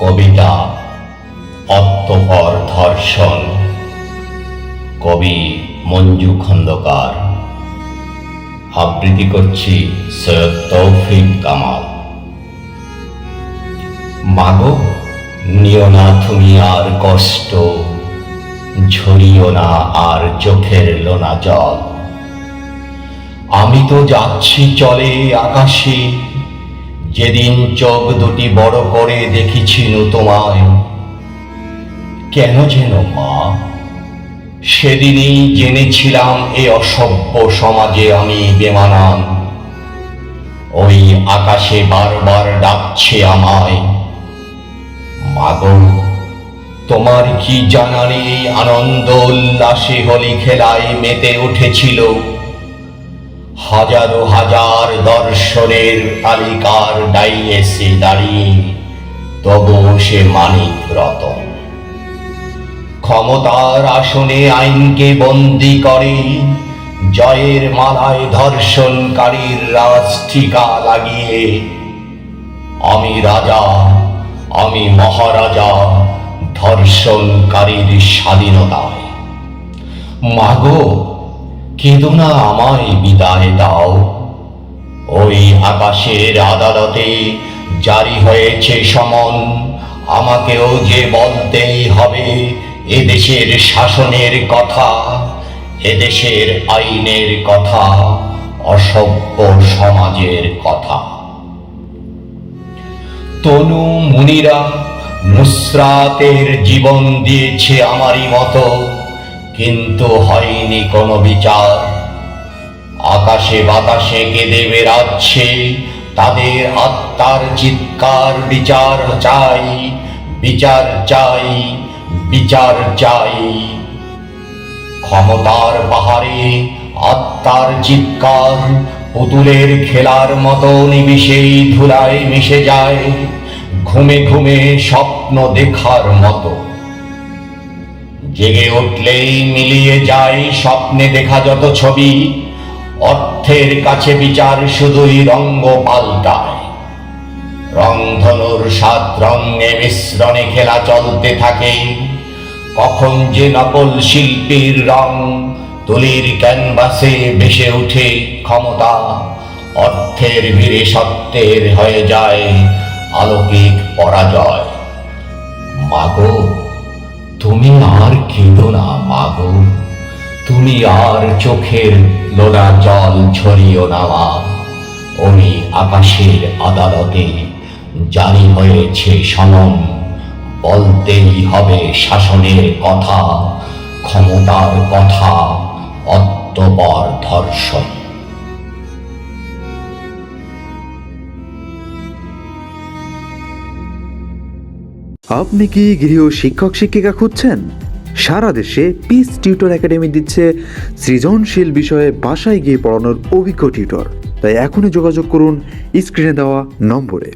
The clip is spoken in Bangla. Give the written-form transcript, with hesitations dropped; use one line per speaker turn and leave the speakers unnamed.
কবিতা অতঃপর ধর্ষণ, কবি মঞ্জু খন্দকার। আবৃত্তি করছি সৈয়দ তৌফিক কামাল। মাগো, নিও না তুমি আর কষ্ট, ঝরিও না আর চোখের লোনা জল। আমি তো যাচ্ছি চলে আকাশে, যেদিন চোখ দুটি বড় করে দেখেছিল তোমায়। কেন যেন মা, সেদিনই জেনেছিলাম এ অসভ্য সমাজে আমি বেমানান। ওই আকাশে বারবার ডাকছে আমায়। মাগো, তোমার কি জানা নেই আনন্দ উল্লাসে হোলি খেলায় মেতে উঠেছিল হাজারো হাজার দর্শনের তালিকার ডাইয়েসে দাঁড়িয়ে, তবু সে মানিক রতন। ক্ষমতার আসনে আইনকে বন্দী করে, জয়ের মালায় ধর্ষণকারীর রাজটিকা লাগিয়ে। আমি রাজা, আমি মহারাজা, ধর্ষণকারীর স্বাধীনতায়। মাগো, কেঁদো না, আমায় বিদায় দাও। ওই আকাশের আদালতে জারি হয়েছে সমন, আমাকেও যে বলতেই হবে এদেশের শাসনের কথা, এদেশের আইনের কথা, অসভ্য সমাজের কথা। তনু মুনিরা নুসরাতের জীবন দিয়েছে আমারই মতো, কিন্তু হয়নি কোনো বিচার। আকাশে বাতাসে কেঁদে বেড়াচ্ছে তাদের আত্মার চিৎকার। বিচার চাই, বিচার চাই, বিচার চাই। ক্ষমতার পাহাড়ে আত্মার চিৎকার পুতুলের খেলার মতো নিমিষেই ধুলায় মিশে যায়, ঘুমে ঘুমে স্বপ্ন দেখার মতো। জেগে উঠলেই মিলিয়ে যায় স্বপ্নে দেখা যত ছবি। অর্থের কাছে বিচার শুধুই রঙ্গ পাল্টায়। রংধনুর ৭ রঙে মিশ্রণে খেলা চলতে থাকে। কখন যে নকল শিল্পীর রং তুলির ক্যানভাসে ভেসে উঠে ক্ষমতা, অর্থের ভিড়ে সত্যের হয়ে যায় অলৌকিক পরাজয়। মাগো, তুমি আর কেঁদো না মাগো, তুমি আর চোখের লোনা জল ঝরিও না মা। ওই আকাশের আদালতে জারি হয়েছে সমন, বলতেই হবে শাসনের কথা, ক্ষমতার কথা, অতঃপর ধর্ষণ।
আপনি কি গৃহ শিক্ষক শিক্ষিকা খুঁজছেন? সারা দেশে পিস টিউটর একাডেমি দিচ্ছে সৃজনশীল বিষয়ে বাসায় গিয়ে পড়ানোর অভিজ্ঞ টিউটর। তাই এখনই যোগাযোগ করুন স্ক্রিনে দেওয়া নম্বরে।